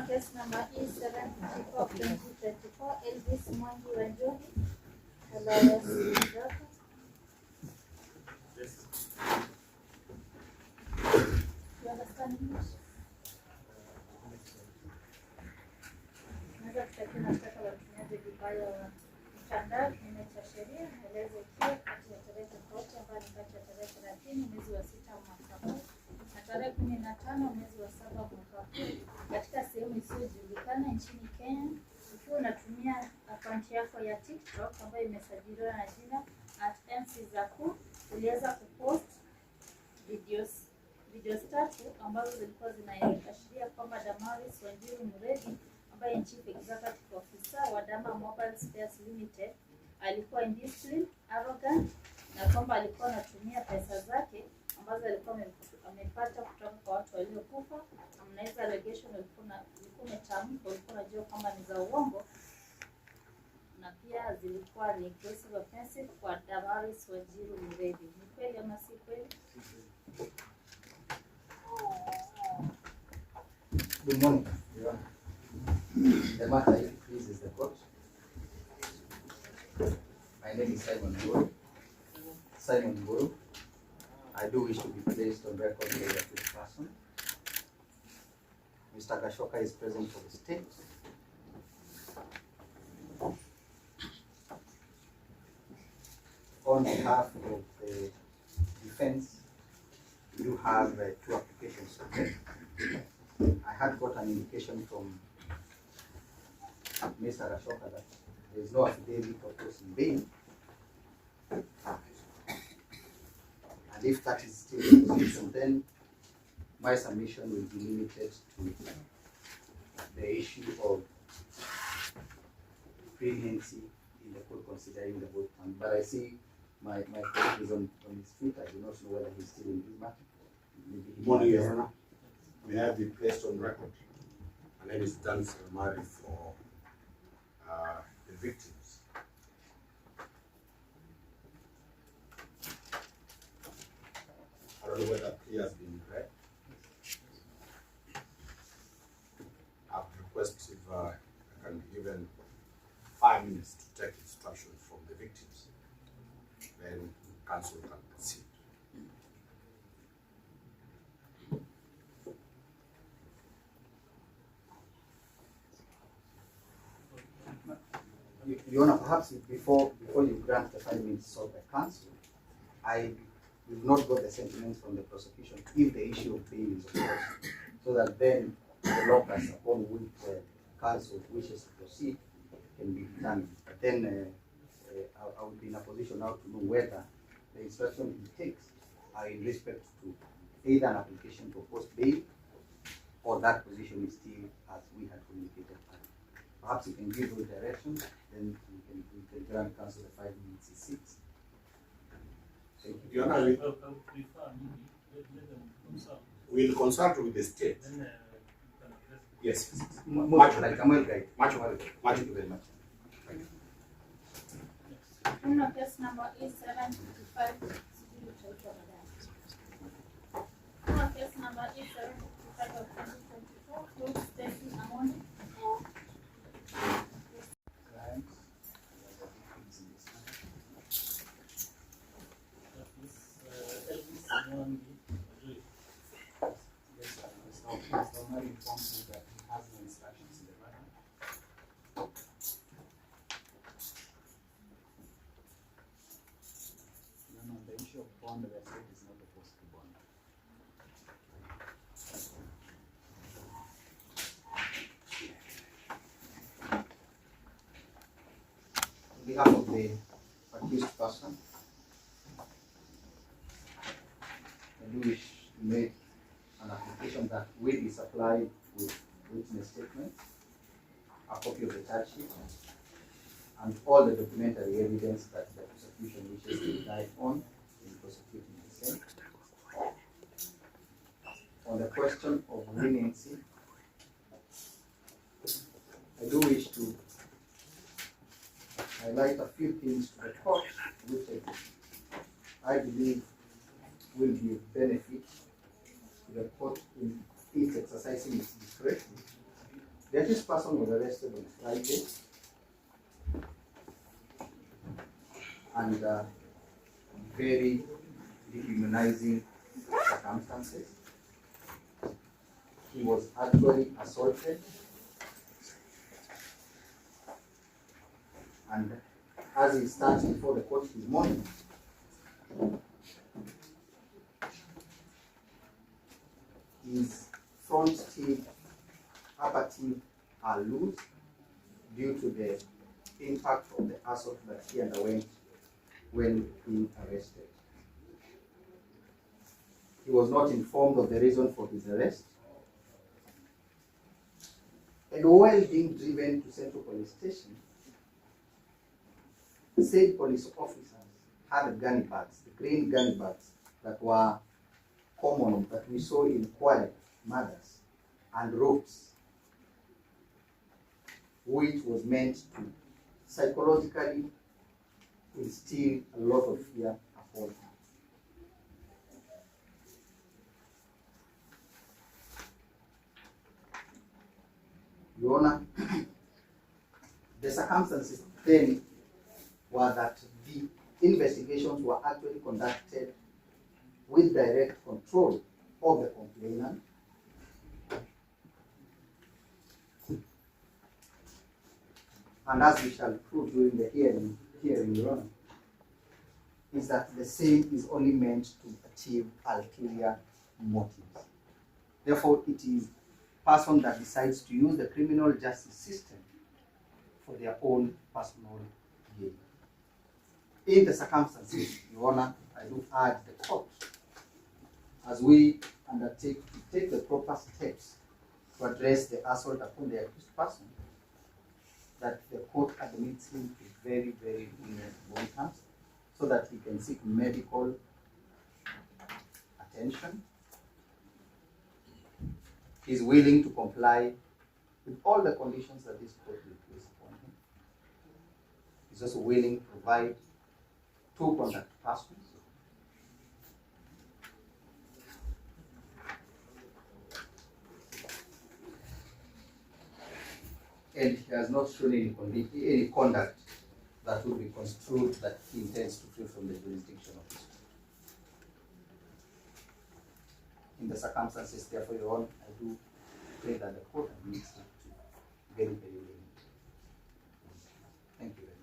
Case number E754/2024, Elvis Mwangi wa Njohi, alias Zaku. You understand English? Naweza kutakia mashtaka ya utumiaji vibaya wa mtandao kinyume cha sheria, maelezo ikiwa kati ya tarehe tofauti ambayo ni kati ya tarehe 30 mwezi wa 6 mwaka huu na tarehe 15 mwezi wa 7 mwaka huu katika sehemu isiyojulikana nchini Kenya, ukiwa unatumia akaunti yako ya TikTok ambayo imesajiliwa na jina @mczaku, uliweza kupost videos tatu ambazo zilikuwa zinaashiria kwamba Damaris Wanjiru Muredi ambaye ni Chief Executive Officer wa Dama Mobile Spares Limited alikuwa indisciplined, arrogant na kwamba alikuwa anatumia pesa zake ambazo alikuwa amepata kutoka kwa watu waliokufa, na mnaweza allegation ulikuwa umetamka, ulikuwa unajua kwamba ni za uongo, na pia zilikuwa ni aggressive offensive kwa Damaris Wanjiru Muredi. Ni kweli ama si kweli? Good morning. The matter is the court. My name is Simon Guru. I do wish to be placed on record as a fifth person. Mr. Gashoka is present for the state. On behalf of the defense, we do have two applications. I had got an indication from Mr. Gashoka that there is no affidavit proposing bail. And if that is still the position, then my submission will be limited to the issue of leniency in the court considering the both terms. But I see my colleague is on his feet. I do not know whether he's still in this matter. Good morning, Your Honor. May I be placed on record? My name is Dan Salmari for the victims. I don't know whether plea has been read. I request if I can be given 5 minutes to take instructions from the victims. Then counsel can proceed. Your Honor, perhaps before you grant the 5 minutes of the counsel, I will not got the sentiments from the prosecution if the issue of bail is opposed, so that then the locus upon which the counsel wishes to proceed can be determined. But then I will be in a position now to know whether the instruction he takes are in respect to either an application to post bail or that position is still as we had communicated. Perhaps you can give those directions, then we can grant counsel the 5 minutes is 6. Thank you. Your Honor, we'll consult with the state. Yes. Much like I'm right. Much. Thank you very much. Case number E755. Case number E755 of 2024, Ruth Stacy Amoni. The issue of bond, the state is not opposed to bond. On behalf of the accused person, I do wish to make an application that will be supplied with witness statement, a copy of the charge sheet, and all the documentary evidence that the prosecution wishes to rely on in prosecuting the same. On the question of leniency, I do wish to highlight a few things to the court, which I believe will be of benefit to the court in its exercising its discretion. The accused person was arrested on Friday, under very dehumanizing circumstances. He was actually assaulted, and as he stands before the court this morning, his front teeth, upper teeth are loose due to the impact of the assault that he underwent when being arrested. He was not informed of the reason for his arrest, and while being driven to Central Police Station, said police officers had gunny bags, the green gunny bags that were common, that we saw in Kwale murders, and ropes, which was meant to psychologically instill a lot of fear upon him. Your Honor, the circumstances then were that the investigations were actually conducted with direct control of the complainant, and as we shall prove during the hearing, Your Honor, is that the same is only meant to achieve ulterior motives. Therefore, it is a person that decides to use the criminal justice system for their own personal gain. In the circumstances, Your Honor, I do urge the court, as we undertake to take the proper steps to address the assault upon the accused person, that the court admits him to very, very lenient bond terms, so that he can seek medical attention. He is willing to comply with all the conditions that this court will place upon him. He is also willing to provide 2 contact persons. And he has not shown any conduct that will be construed that he intends to flee from the jurisdiction of this court. In the circumstances, therefore, Your Honor, I do pray that the court admits him to very, very lenient. Thank you very much.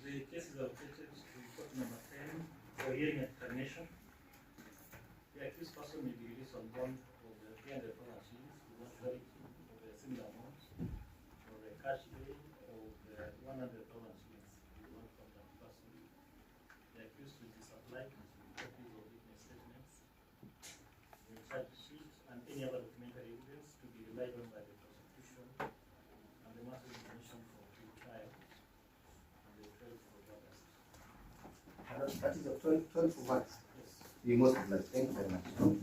The case is allocated to court number 10 for hearing and determination. The accused person may be released on bond of 300,000 shillings with naturality of a similar amount, or a cash bail of 100,000 shillings with one contact person. The accused will be supplied with copies of witness statements, the charge sheet, and any other documentary evidence to be relied on by the prosecution, and the matter is mentioned for trial. that is a 12 months. Yes. You most obliged. Thank you very much.